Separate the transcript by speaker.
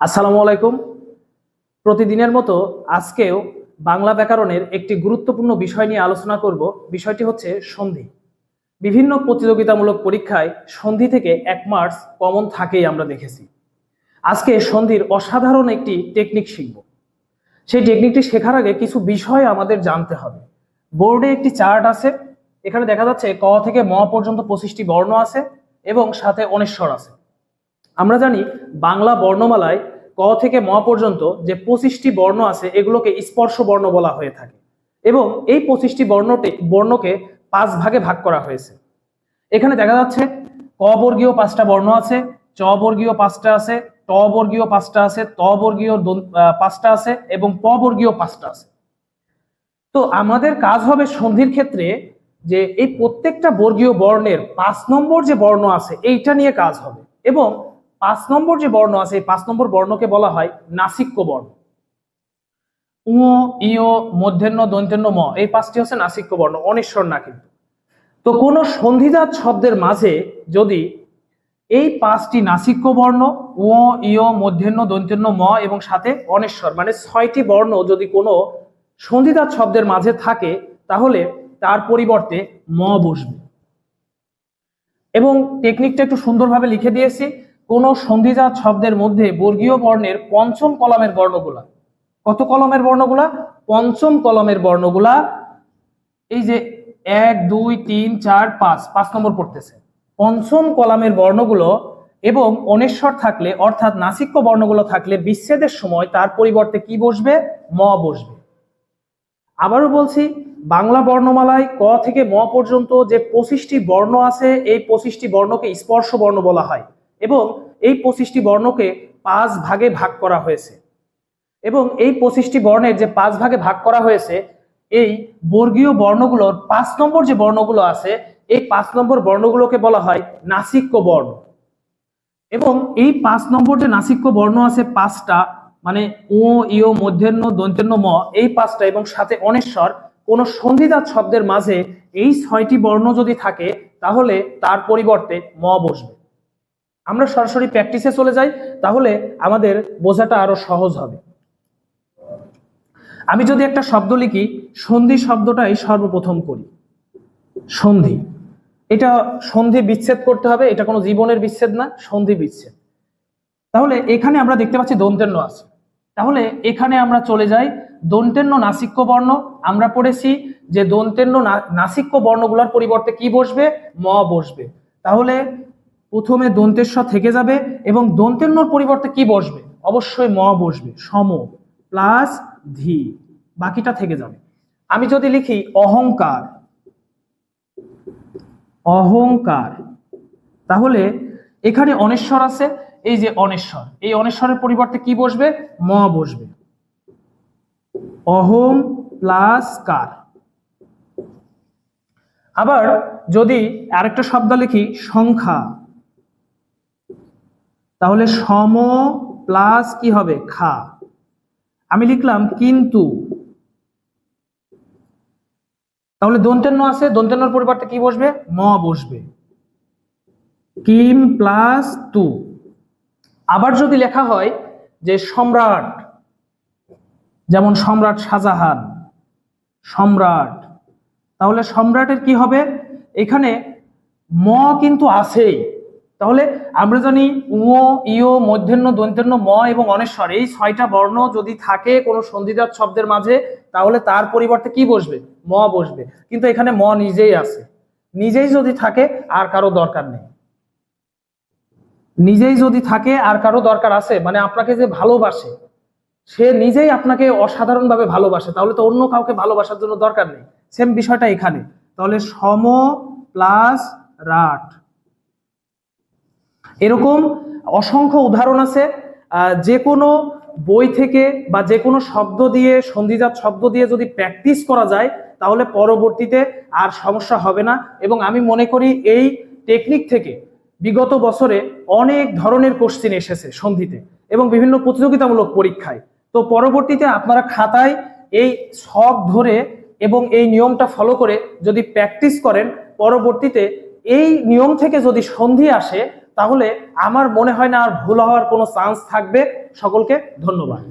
Speaker 1: আসসালামু আলাইকুম। প্রতিদিনের মতো আজকেও বাংলা ব্যাকরণের একটি গুরুত্বপূর্ণ বিষয় নিয়ে আলোচনা করব। বিষয়টি হচ্ছে সন্ধি। বিভিন্ন প্রতিযোগিতামূলক পরীক্ষায় সন্ধি থেকে 1 মার্কস কমন থাকেই আমরা দেখেছি। আজকে সন্ধির অসাধারণ একটি টেকনিক শিখব। সেই টেকনিকটি শেখার আগে কিছু বিষয় আমাদের জানতে হবে। বোর্ডে একটি চার্ট আছে, এখানে দেখা যাচ্ছে ক থেকে ম পর্যন্ত 25টি বর্ণ আছে এবং সাথে অনিশ্বর আছে। আমরা জানি বাংলা বর্ণমালায় ক থেকে ম পর্যন্ত যে 25টি বর্ণ আছে এগুলোকে স্পর্শ বর্ণ বলা হয়ে থাকে এবং এই 25টি বর্ণকে 5 ভাগে ভাগ করা হয়েছে। এখানে দেখা যাচ্ছে ক বর্গীয় 5টা বর্ণ আছে, চ বর্গীয় 5টা আছে, ট বর্গীয় 5টা আছে, ত বর্গীয় 5টা আছে এবং প বর্গীয় 5টা আছে। তো আমাদের কাজ হবে সন্ধির ক্ষেত্রে যে এই প্রত্যেকটা বর্গীয় বর্ণের 5 নম্বর যে বর্ণ আছে এইটা নিয়ে কাজ হবে এবং 5 নম্বর যে বর্ণ আছে এই 5 নম্বর বর্ণকে বলা হয় নাসিক্য বর্ণ। উ, ইয়, মূর্ধন্য, দন্ত্যন্য, ম এই 5টি হচ্ছে নাসিক্য বর্ণ, অনিশ্বর না কিন্তু। তো কোন সন্ধিজাত শব্দের মাঝে যদি এই 5টি নাসিক্য বর্ণ উ, ইয়, মূর্ধন্য, দন্ত্যন্য, ম এবং সাথে অনিশ্বর মানে 6টি বর্ণ যদি কোনো সন্ধিজাত শব্দের মাঝে থাকে তাহলে তার পরিবর্তে ম বসবে। এবং টেকনিকটা একটু সুন্দরভাবে লিখে দিয়েছি। কোন সন্ধিজাত শব্দের মধ্যে বর্গীয় বর্ণের পঞ্চম কলামের বর্ণগুলা, কত কলমের বর্ণগুলা? পঞ্চম কলমের বর্ণগুলা, এই যে 1 2 3 4 5 নম্বর পড়তেছে, পঞ্চম কলামের বর্ণগুলো এবং অনিশ্বর থাকলে অর্থাৎ নাসিক্য বর্ণগুলো থাকলে বিচ্ছেদের সময় তার পরিবর্তে কি বসবে? ম বসবে। আবারও বলছি, বাংলা বর্ণমালায় ক থেকে ম পর্যন্ত যে 25টি বর্ণ আছে এই 25টি বর্ণকে স্পর্শ বর্ণ বলা হয় এবং এই 25টি বর্ণকে 5 ভাগে ভাগ করা হয়েছে এবং এই 25টি বর্ণের যে 5 ভাগে ভাগ করা হয়েছে এই বর্গীয় বর্ণগুলোর 5 নম্বর যে বর্ণগুলো আছে এই 5 নম্বর বর্ণগুলোকে বলা হয় নাসিক্য বর্ণ। এবং এই 5 নম্বর যে নাসিক্য বর্ণ আছে 5টা মানে উ, ইয়, মূর্ধন্য, দন্ত্যন্য, ম এই 5টা এবং সাথে অনিশ্বর, কোন সন্ধিজাত শব্দের মাঝে এই 6টি বর্ণ যদি থাকে তাহলে তার পরিবর্তে ম বসবে। আমরা সরাসরি প্র্যাকটিসে চলে যাই, তাহলে আমাদের বোঝাটা আরো সহজ হবে। আমি যদি একটা শব্দ লিখি, সন্ধি শব্দটাই সর্বপ্রথম করি। সন্ধি, এটা সন্ধি বিচ্ছেদ করতে হবে, এটা কোনো জীবনের বিচ্ছেদ না, সন্ধি বিচ্ছেদ। তাহলে এখানে আমরা দেখতে পাচ্ছি দন্ত্যন্য আছে, তাহলে এখানে আমরা চলে যাই দন্ত্যন্য নাসিক্য বর্ণ। আমরা পড়েছি যে দন্ত্যন্য নাসিক্য বর্ণগুলোর পরিবর্তে কি বসবে? ম বসবে। তাহলে প্রথমে দন্তেশ্বর থেকে যাবে এবং দন্ত্যন্যর পরিবর্তে কি বসবে? অবশ্যই ম বসবে। সম প্লাস ধি, বাকিটা থেকে যাবে। আমি যদি লিখি অহংকার, অহংকার, তাহলে এখানে অনিশ্বর আছে, এই যে অনিশ্বর, এই অনিশ্বরের পরিবর্তে কি বসবে? ম বসবে। অহম প্লাস কার। আবার যদি আরেকটা শব্দ লিখি সংখ্যা, তাহলে সম প্লাস কি হবে? খা। আমি লিখলাম কিন্তু, তাহলে দন্ত্যন্য আছে, দন্ত্যন্যর পরিবর্তে কি বসবে? ম বসবে। কিম প্লাস তু। আবার যদি লেখা হয় যে সম্রাট, যেমন সম্রাট শাহজাহান, সম্রাট, তাহলে সম্রাটের কি হবে? এখানে ম কিন্তু আছেই, তাহলে আমরা জানি উ, ইয়, মূর্ধন্য, দন্ত্যন্য, ম এবং অনিশ্বর এই 6টা বর্ণ যদি থাকে কোনো সন্ধিজাত শব্দের মাঝে তাহলে তার পরিবর্তে কি বসবে? ম বসবে। কিন্তু এখানে ম নিজেই আছে, নিজেই যদি থাকে আর কারো দরকার নেই। নিজেই যদি থাকে আর কারো দরকার আছে মানে আপনাকে যে ভালোবাসে সে নিজেই আপনাকে অসাধারণভাবে ভালোবাসে, তাহলে তো অন্য কাউকে ভালোবাসার জন্য দরকার নেই। সেম বিষয়টা এখানে, তাহলে সম প্লাস রাট। এরকম অসংখ্য উদাহরণ আছে। যে কোনো বই থেকে বা যে কোনো শব্দ দিয়ে, সন্ধিজাত শব্দ দিয়ে যদি প্র্যাকটিস করা যায় তাহলে পরবর্তীতে আর সমস্যা হবে না। এবং আমি মনে করি এই টেকনিক থেকে বিগত বছরে অনেক ধরনের কোশ্চেন এসেছে সন্ধিতে এবং বিভিন্ন প্রতিযোগিতামূলক পরীক্ষায়। তো পরবর্তীতে আপনারা খাতায় এই ছক ধরে এবং এই নিয়মটা ফলো করে যদি প্র্যাকটিস করেন, পরবর্তীতে এই নিয়ম থেকে যদি সন্ধি আসে তাহলে আমার মনে হয় না আর ভুল হওয়ার কোনো চান্স থাকবে। সকলকে ধন্যবাদ।